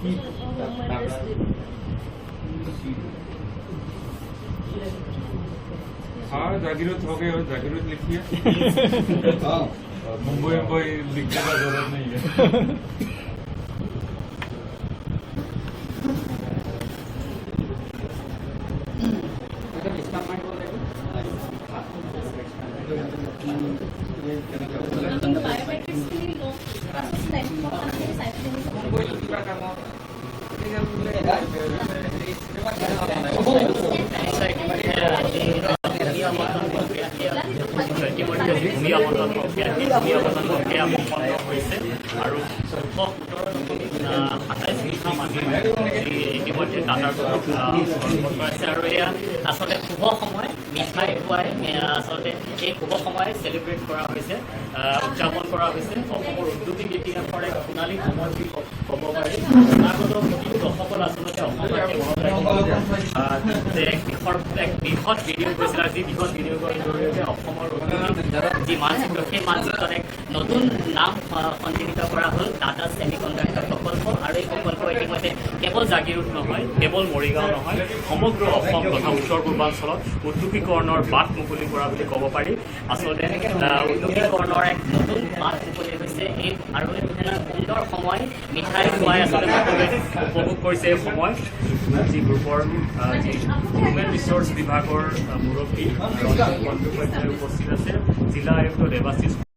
हाँ जागीरत हो गए और जागीरत लिखिए मुंबई मुंबई लिखने का जरूरत नहीं है ভূমি আবণ্টন প্ৰক্ৰিয়া সম্পন্ন হৈছে আৰু 27 বিঘা মাটি ইতিমধ্যে টাটাৰ সমৰ্পণ কৰাইছে আৰু এয়া আচলতে শুভ সময় মিঠাই খুৱাই আচলতে এই শুভ সময় চেলিব্ৰেট কৰা হৈছে উদযাপন কৰা হৈছে অসমৰ ঔদ্যোগিক ইতিহাসৰ এক সোণালী সময় বুলি ক'ব পাৰি অনাগত দশকত আচলতে অসমৰ এক বৃহৎ বিনিয়োগ হৈছিল আৰু যি বৃহৎ বিনিয়োগৰ জৰিয়তে অসমৰ যি মানচিত্ৰ সেই মানচিত্ৰত এক নতুন নাম সঞ্জীৱিত কৰা হ'ল টাটা ছেমিকণ্ডাক্টৰ প্ৰকল্প আৰু এই প্ৰকল্প ইতিমধ্যে কেৱল জাগিৰোড নহয় কেৱল মৰিগাঁও নহয় সমগ্ৰ অসম তথা উত্তৰ পূৰ্বাঞ্চলত উদ্যোগীকৰণৰ বাট মুকলি কৰা বুলি ক'ব পাৰি আচলতে উদ্যোগীকৰণৰ এক নতুন বাট মুকলি হৈছে এই আৰু এটা সুন্দৰ সময় মিঠাই খুৱাই আচলতে সকলোৱে উপভোগ কৰিছে এই সময় যি গ্ৰুপৰ যি হিউমেন ৰিচোৰ্চ বিভাগৰ মুৰব্বী ৰঞ্জন বন্দ্যোপাধ্যায় উপস্থিত আছে জিলা আয়ুক্ত দেৱাশিষ